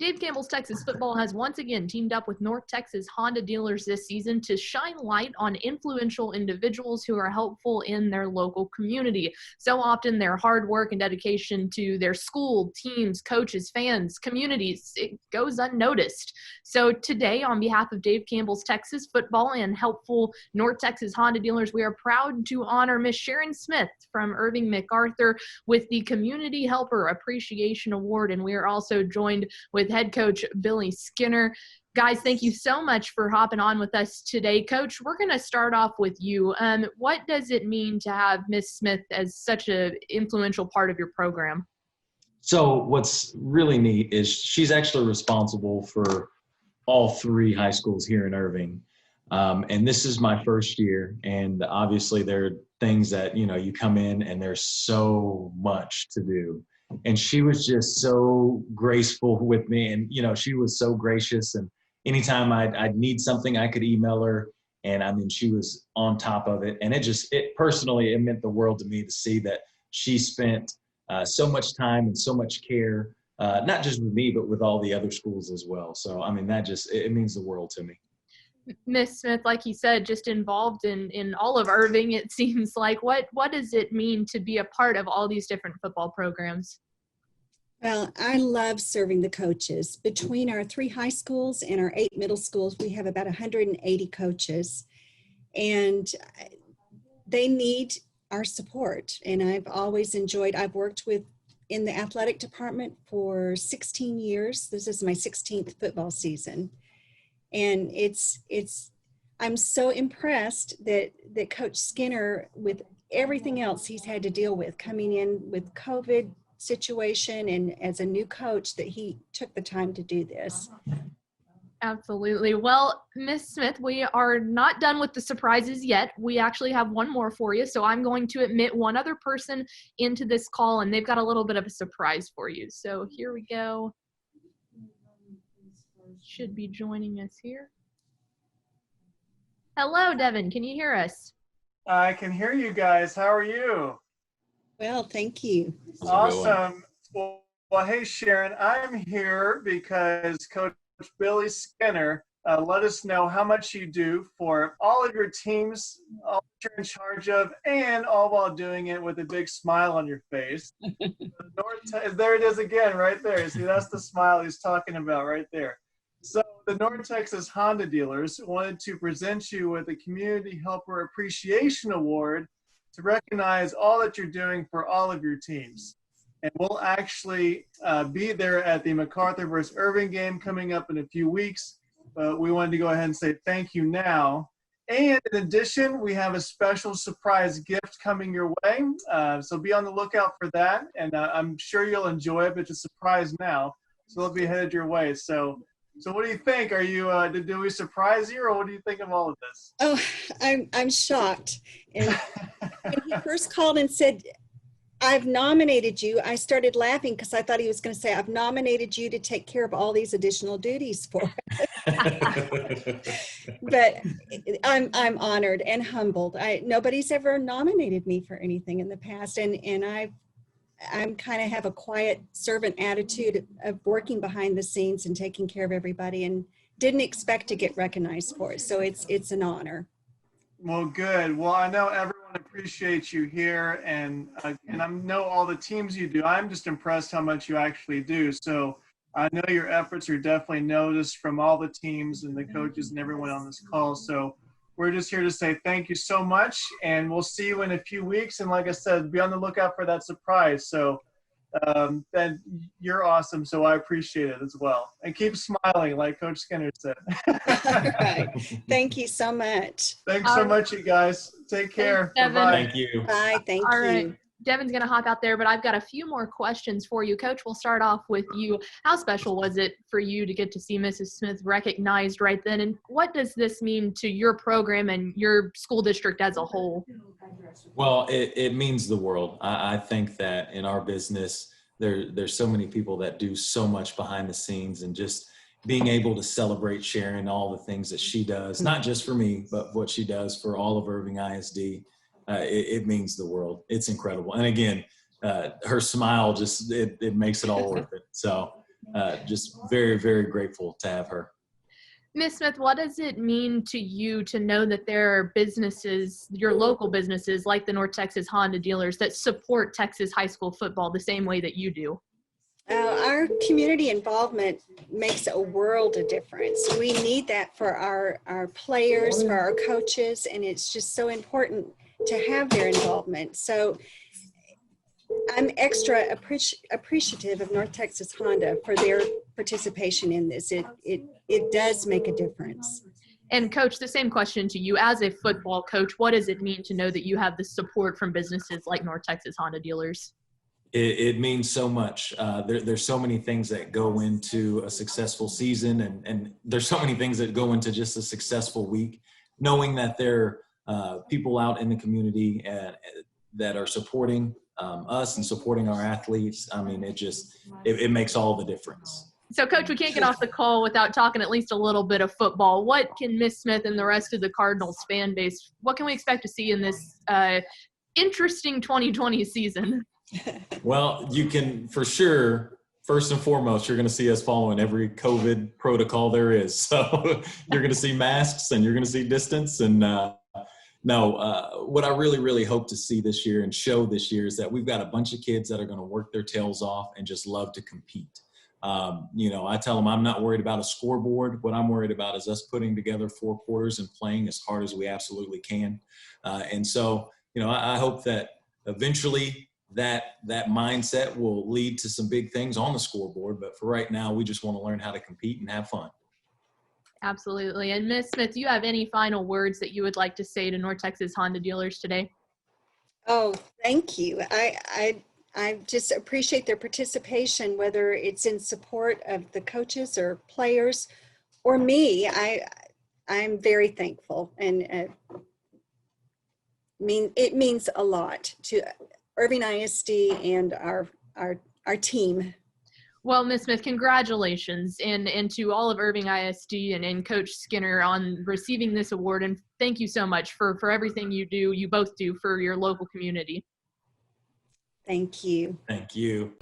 Dave Campbell's Texas football has once again teamed up with North Texas Honda dealers this season to shine light on influential individuals who are helpful in their local community. So often their hard work and dedication to their school, teams, coaches, fans, communities, it goes unnoticed. So today, on behalf of Dave Campbell's Texas football and helpful North Texas Honda dealers, we are proud to honor Miss Sharon Smith from Irving MacArthur with the Community Helper Appreciation Award. And we are also joined with head coach Billy Skinner. Guys, thank you so much for hopping on with us today. Coach, we're going to start off with you. What does it mean to have Miss Smith as such an influential part of your program? So what's really neat is she's actually responsible for all 3 high schools here in Irving. And this is my first year. And obviously there are things that, you come in and there's so much to do. And she was just so graceful with me. And, she was so gracious. And anytime I'd need something, I could email her. And I mean, she was on top of it. And it personally meant the world to me to see that she spent so much time and so much care, not just with me, but with all the other schools as well. So, I mean, it means the world to me. Miss Smith, like you said, just involved in all of Irving, it seems like. What does it mean to be a part of all these different football programs? Well, I love serving the coaches. Between our 3 high schools and our 8 middle schools, we have about 180 coaches, and they need our support. And I've worked in the athletic department for 16 years. This is my 16th football season. And I'm so impressed that Coach Skinner, with everything else he's had to deal with, coming in with COVID situation and as a new coach, that he took the time to do this. Absolutely. Well, Miss Smith, we are not done with the surprises yet. We actually have one more for you. So I'm going to admit one other person into this call, and they've got a little bit of a surprise for you. So here we go. Should be joining us here. Hello, Devin. Can you hear us? I can hear you guys. How are you? Well, thank you. Awesome. Well, hey, Sharon, I'm here because Coach Billy Skinner let us know how much you do for all of your teams, all that you're in charge of, and all while doing it with a big smile on your face. There it is again, right there. See, that's the smile he's talking about right there. So the North Texas Honda dealers wanted to present you with a Community Helper Appreciation Award to recognize all that you're doing for all of your teams. And we'll actually be there at the MacArthur versus Irving game coming up in a few weeks. But we wanted to go ahead and say thank you now. And in addition, we have a special surprise gift coming your way. So be on the lookout for that. And I'm sure you'll enjoy it, but it's a surprise now. So it'll be headed your way. So what do you think? Are you did we surprise you, or what do you think of all of this? Oh, I'm shocked. And when he first called and said, "I've nominated you," I started laughing because I thought he was going to say, "I've nominated you to take care of all these additional duties for us." But I'm honored and humbled. Nobody's ever nominated me for anything in the past, and I'm kind of have a quiet servant attitude of working behind the scenes and taking care of everybody, and didn't expect to get recognized for it. So it's an honor. Well, good. Well, I know everyone appreciates you here, and I know all the teams you do. I'm just impressed how much you actually do. So I know your efforts are definitely noticed from all the teams and the coaches and everyone on this call. So we're just here to say thank you so much, and we'll see you in a few weeks. And like I said, be on the lookout for that surprise. So then you're awesome, so I appreciate it as well. And keep smiling, like Coach Skinner said. All right. Thanks so much. Thanks so much, you guys. Take care. Thanks, Bye-bye. Thank you. Bye. Thank All you. right. Devin's going to hop out there, but I've got a few more questions for you. Coach, we'll start off with you. How special was it for you to get to see Mrs. Smith recognized right then? And what does this mean to your program and your school district as a whole? Well, it means the world. I think that in our business, there's so many people that do so much behind the scenes, and just being able to celebrate Sharon, all the things that she does, not just for me, but what she does for all of Irving ISD. It means the world. It's incredible. And again, her smile it makes it all worth it. So just very, very grateful to have her. Ms. Smith, what does it mean to you to know that there are businesses, your local businesses like the North Texas Honda dealers, that support Texas high school football the same way that you do? Our community involvement makes a world of difference. We need that for our players, for our coaches, and it's just so important to have their involvement. So I'm extra appreciative of North Texas Honda for their participation in this. It does make a difference. And Coach, the same question to you. As a football coach, what does it mean to know that you have the support from businesses like North Texas Honda dealers? It means so much. There's so many things that go into a successful season, and there's so many things that go into just a successful week. Knowing that there are people out in the community that are supporting us and supporting our athletes, I mean, it makes all the difference. So, Coach, we can't get off the call without talking at least a little bit of football. What can Miss Smith and the rest of the Cardinals fan base, what can we expect to see in this interesting 2020 season? Well, you can for sure, first and foremost, you're going to see us following every COVID protocol there is. So you're going to see masks and you're going to see distance. And what I really, really hope to see this year and show this year is that we've got a bunch of kids that are going to work their tails off and just love to compete. I tell them I'm not worried about a scoreboard. What I'm worried about is us putting together 4 quarters and playing as hard as we absolutely can. And so, I hope that eventually that mindset will lead to some big things on the scoreboard. But for right now, we just want to learn how to compete and have fun. Absolutely. And Ms. Smith, do you have any final words that you would like to say to North Texas Honda dealers today? Oh, thank you. I just appreciate their participation, whether it's in support of the coaches or players or me. I'm very thankful, and it means a lot to Irving ISD and our team. Well, Ms. Smith, congratulations, and to all of Irving ISD and Coach Skinner on receiving this award. And thank you so much for everything you both do for your local community. Thank you. Thank you.